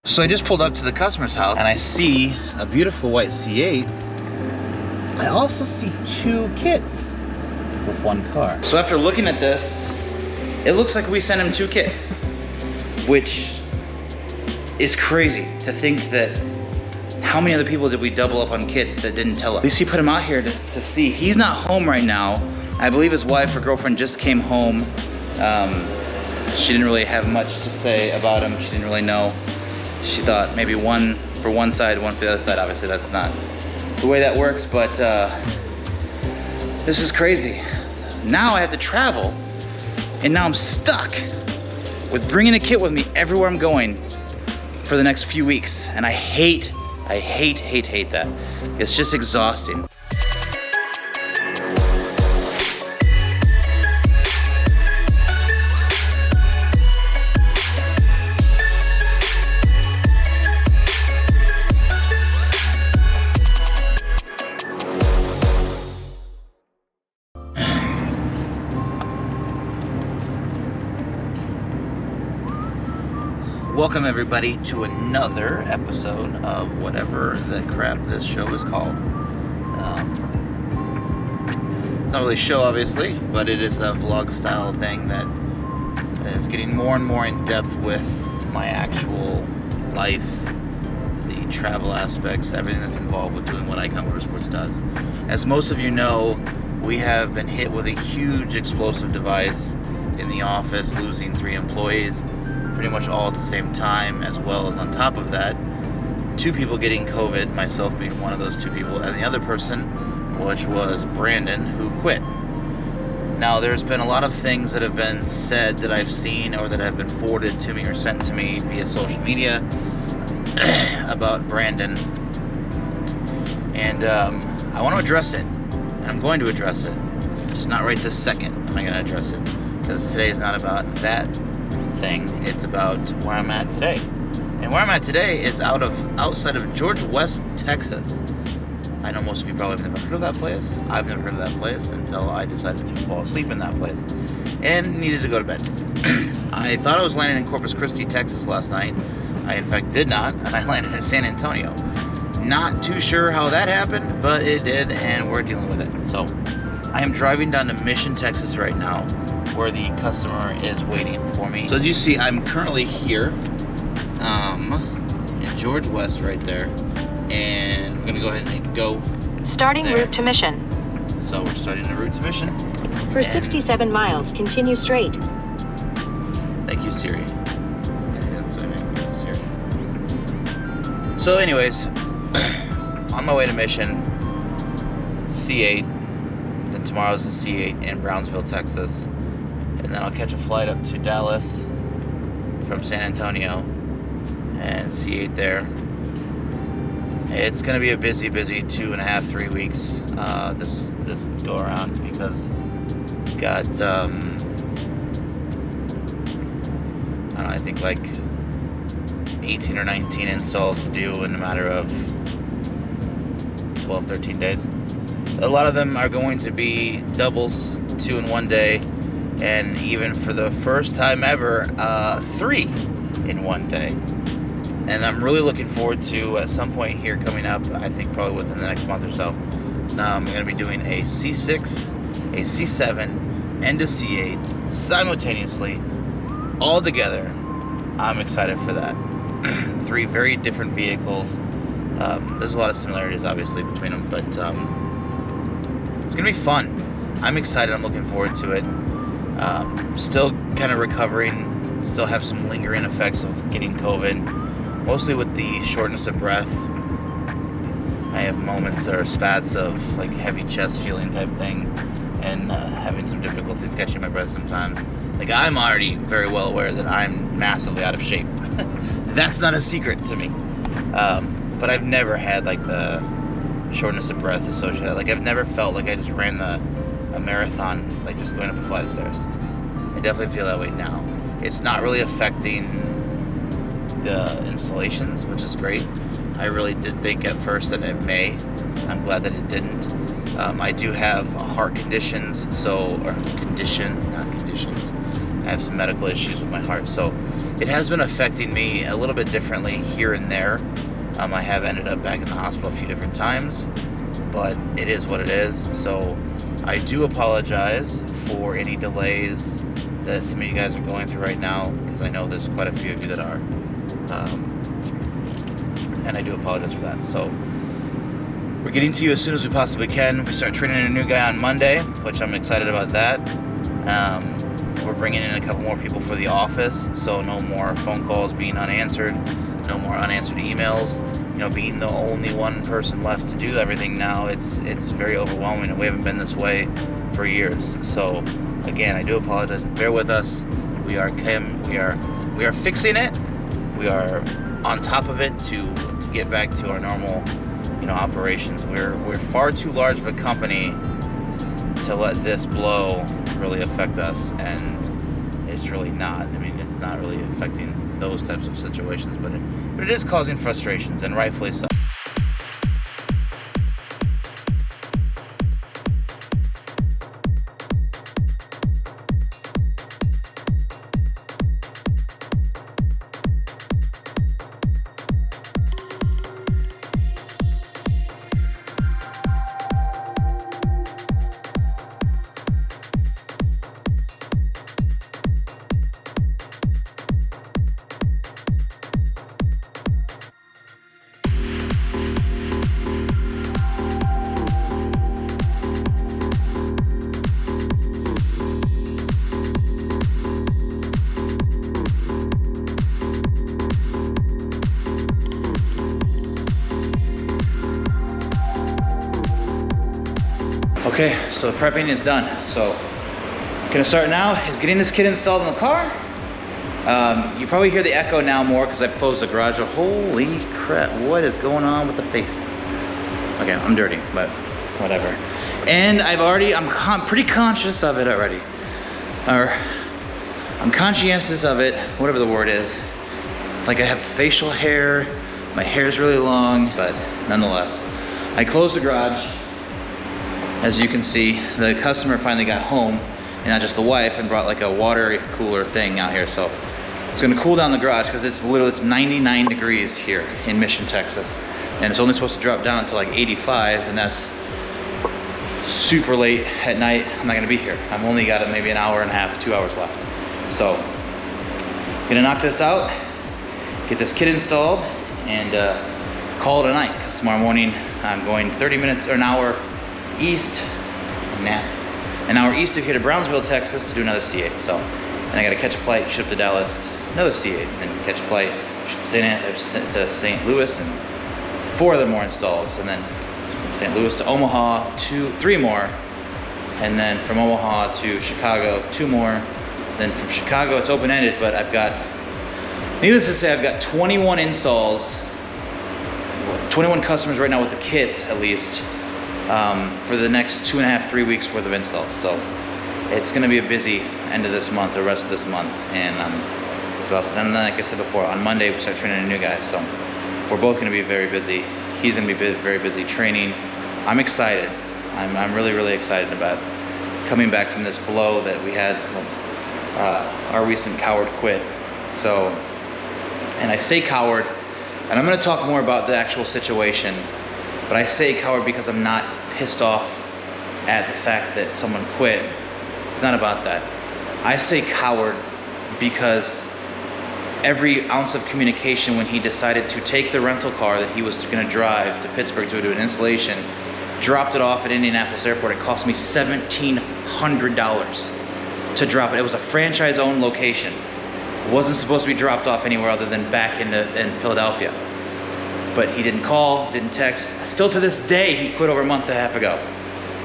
So I just pulled up to the customer's house and I see a beautiful white C8. I also see two kids with one car. So after looking at this, it looks like we sent him two kids, which is crazy to think that how many other people did we double up on kids that didn't tell us? At least he put him out here to see. He's not home right now. I believe his wife or girlfriend just came home. She didn't really have much to say about him. She didn't really know. She thought maybe one for one side, one for the other side. Obviously that's not the way that works, but this is crazy. Now I have to travel, and now I'm stuck with bringing a kit with me everywhere I'm going for the next few weeks. And I hate that. It's just exhausting. Welcome everybody to another episode of whatever the crap this show is called. It's not really a show obviously, but it is a vlog style thing that is getting more and more in depth with my actual life, the travel aspects, everything that's involved with doing what Eikon Motorsports does. As most of you know, we have been hit with a huge explosive device in the office, losing 3 employees pretty much all at the same time, as well as on top of that 2 people getting COVID, myself being one of those 2 people, and the other person, which was Brandon, who quit. Now there's been a lot of things that have been said that I've seen or that have been forwarded to me or sent to me via social media about Brandon, and I want to address it, and I'm going to address it, just not right this second am I going to address it, because today is not about that thing. It's about where I'm at today. And where I'm at today is outside of George West, Texas. I know most of you probably have never heard of that place. I've never heard of that place until I decided to fall asleep in that place and needed to go to bed. I thought I was landing in Corpus Christi, Texas last night. I in fact did not, and I landed in San Antonio. Not too sure how that happened, but it did, and we're dealing with it. So I am driving down to Mission, Texas right now, where the customer is waiting for me. So as you see, I'm currently here in George West right there, and we're gonna go ahead and go starting there. Route to Mission. So we're starting the route to Mission. For 67 miles, continue straight. Thank you, Siri. That's what I meant, Siri. So anyways, on my way to Mission, C8, then tomorrow's the C8 in Brownsville, Texas. And then I'll catch a flight up to Dallas from San Antonio and C8 there. It's gonna be a busy 2.5, 3 weeks this go around, because we've got I don't know, I think like 18 or 19 installs to do in a matter of 12, 13 days. A lot of them are going to be doubles, 2 in 1 day. And even for the first time ever, 3 in 1 day. And I'm really looking forward to, at some point here coming up, I think probably within the next month or so, I'm going to be doing a C6, a C7, and a C8 simultaneously, all together. I'm excited for that. 3 very different vehicles. There's a lot of similarities obviously between them, but it's going to be fun. I'm excited, I'm looking forward to it. Still kind of recovering, still have some lingering effects of getting COVID, mostly with the shortness of breath. I have moments or spats of like heavy chest feeling type thing, and having some difficulties catching my breath sometimes. Like, I'm already very well aware that I'm massively out of shape. That's not a secret to me. But I've never had like the shortness of breath associated. Like, I've never felt like I just ran a marathon, like just going up a flight of stairs. I definitely feel that way now. It's not really affecting the installations, which is great. I really did think at first that it may. I'm glad that it didn't. I do have heart conditions, not conditions. I have some medical issues with my heart, so it has been affecting me a little bit differently here and there. I have ended up back in the hospital a few different times, but it is what it is. So I do apologize for any delays that some of you guys are going through right now, because I know there's quite a few of you that are, and I do apologize for that. So we're getting to you as soon as we possibly can. We start training a new guy on Monday, which I'm excited about that. We're bringing in a couple more people for the office, so no more phone calls being unanswered, no more unanswered emails. You know, being the only one person left to do everything now, it's very overwhelming, and we haven't been this way for years. So again, I do apologize. Bear with us. We are fixing it. We are on top of it to get back to our normal, operations. We're far too large of a company to let this blow really affect us, and it's really not. I mean, it's not really affecting those types of situations, but it is causing frustrations, and rightfully so. Okay, so the prepping is done. So gonna start now is getting this kit installed in the car. You probably hear the echo now more because I've closed the garage. Holy crap, what is going on with the face? Okay, I'm dirty, but whatever. And I'm pretty conscious of it already. Or I'm conscientious of it, whatever the word is. Like, I have facial hair, my hair is really long, but nonetheless. I closed the garage. As you can see, the customer finally got home, and not just the wife, and brought like a water cooler thing out here. So it's gonna cool down the garage because it's 99 degrees here in Mission, Texas. And it's only supposed to drop down to like 85, and that's super late at night. I'm not gonna be here. I've only got maybe an hour and a half, 2 hours left. So gonna knock this out, get this kit installed, and call it a night, because tomorrow morning I'm going 30 minutes or an hour east, an hour east of here to Brownsville, Texas, to do another C8. So, and I gotta catch a flight, ship to Dallas, another C8, and catch a flight to St. Louis, and 4 other more installs, and then from St. Louis to Omaha, 3 more, and then from Omaha to Chicago, 2 more. Then from Chicago, it's open-ended, but needless to say, I've got 21 installs, 21 customers right now with the kit, at least, for the next 2.5, 3 weeks worth of installs. So it's gonna be a busy end of this month, the rest of this month, and I'm exhausted. And then, like I said before, on Monday we start training a new guy, so we're both gonna be very busy. He's gonna be very busy training. I'm excited. I'm really, really excited about coming back from this blow that we had with our recent coward quit. So, and I say coward, and I'm gonna talk more about the actual situation, but I say coward because I'm not pissed off at the fact that someone quit. It's not about that. I say coward because every ounce of communication when he decided to take the rental car that he was gonna drive to Pittsburgh to do an installation, dropped it off at Indianapolis Airport. It cost me $1,700 to drop it. It was a franchise-owned location. It wasn't supposed to be dropped off anywhere other than back in Philadelphia. But he didn't call, didn't text. Still to this day, he quit over a month and a half ago.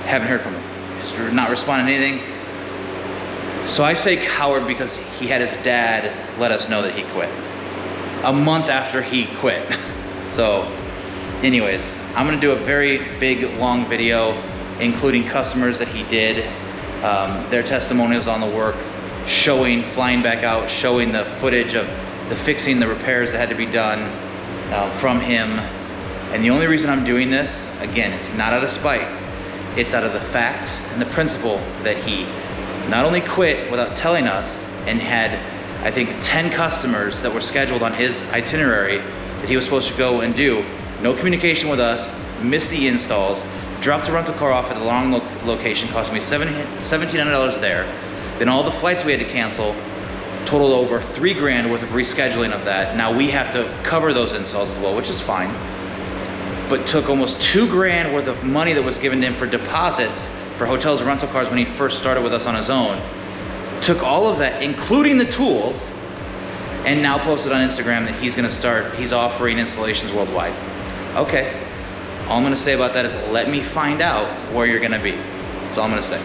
Haven't heard from him. Just not responding to anything. So I say coward because he had his dad let us know that he quit a month after he quit. So anyways, I'm gonna do a very big, long video, including customers that he did, their testimonials on the work, flying back out, showing the footage of the fixing, the repairs that had to be done from him. And the only reason I'm doing this, again, it's not out of spite. It's out of the fact and the principle that he not only quit without telling us and had, I think, 10 customers that were scheduled on his itinerary that he was supposed to go and do. No communication with us, missed the installs, dropped the rental car off at the long location, cost me $1,700 there. Then all the flights we had to cancel totaled over $3,000 worth of rescheduling of that. Now we have to cover those installs as well, which is fine. But took almost $2,000 worth of money that was given to him for deposits for hotels and rental cars when he first started with us on his own. Took all of that, including the tools, and now posted on Instagram that he's offering installations worldwide. Okay, all I'm gonna say about that is let me find out where you're gonna be. That's all I'm gonna say.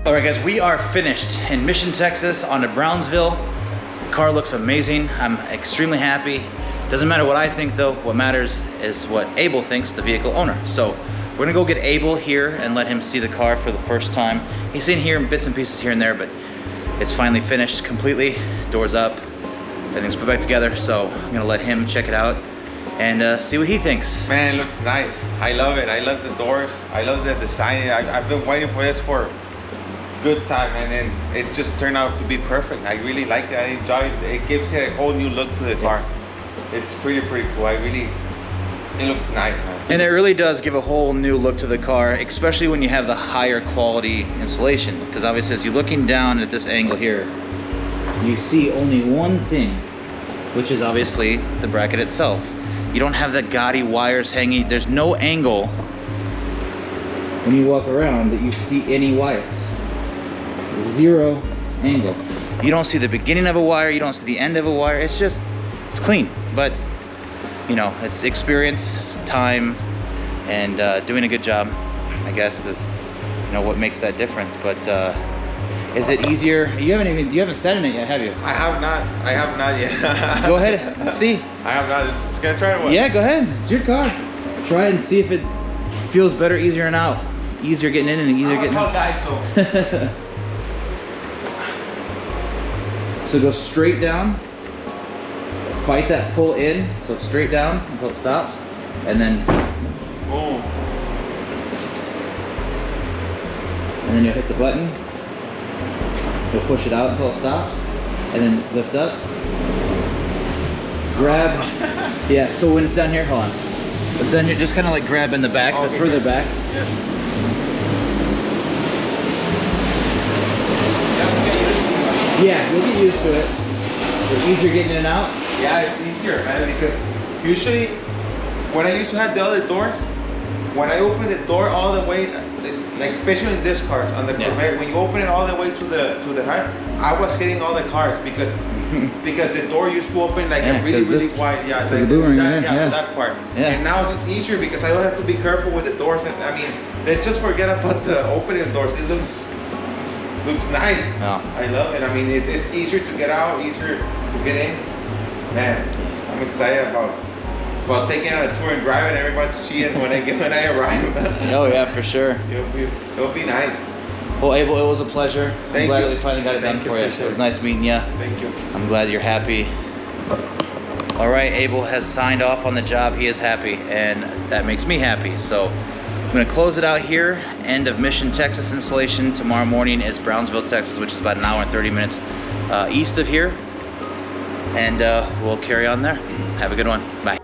All right guys, we are finished in Mission, Texas on to Brownsville. The car looks amazing. I'm extremely happy. Doesn't matter what I think though, what matters is what Abel thinks, the vehicle owner. So we're gonna go get Abel here and let him see the car for the first time. He's seen here in bits and pieces here and there, but it's finally finished completely. Doors up, everything's put back together. So I'm gonna let him check it out and see what he thinks. Man, it looks nice. I love it. I love the doors. I love the design. I've been waiting for this for good time, and then it just turned out to be perfect. I really like it. I enjoy it. It gives it a whole new look to the car. It's pretty cool. It looks nice, man. And it really does give a whole new look to the car, especially when you have the higher quality installation. Because obviously as you're looking down at this angle here, you see only one thing, which is obviously the bracket itself. You don't have the gaudy wires hanging. There's no angle when you walk around that you see any wires. Zero angle. You don't see the beginning of a wire, you don't see the end of a wire. It's clean. But you know, it's experience, time, and doing a good job, I guess, is what makes that difference. But is it easier? You haven't sat in it yet, have you? I have not yet. Go ahead, let's see. I have not. Just gonna try it once. Yeah, go ahead. It's your car. Try it and see if it feels better, easier, and out. Easier getting in and easier getting out. Guy, so. So go straight down, fight that pull in, so straight down until it stops, and then boom. And then you'll hit the button, you'll push it out until it stops, and then lift up, grab. Yeah. So when it's down here, hold on. When it's down here, just kind of like grab in the back, the further back. Yes. Yeah, you'll get used to it. It's easier getting in and out. Yeah, it's easier, man, because usually when I used to have the other doors, when I open the door all the way, like especially in this car on the Corvette, when you open it all the way to the height, I was hitting all the cars because the door used to open like a really wide, the boomerang, that part. Yeah. And now it's easier because I don't have to be careful with the doors. And I mean, let's just forget about the opening doors. It looks nice. Yeah. I love it. I mean, it's easier to get out, easier to get in. Man, I'm excited about taking on a tour and driving everybody to see it when I arrive. Oh yeah, for sure. It'll be nice. Well, Abel, it was a pleasure. I'm glad that we finally got it done Thank you, for you. appreciate It was it. nice meeting you. Thank you. I'm glad you're happy. All right, Abel has signed off on the job. He is happy, and that makes me happy. So I'm gonna close it out here. End of Mission, Texas installation. Tomorrow morning is Brownsville, Texas, which is about an hour and 30 minutes east of here. And we'll carry on there. Have a good one. Bye.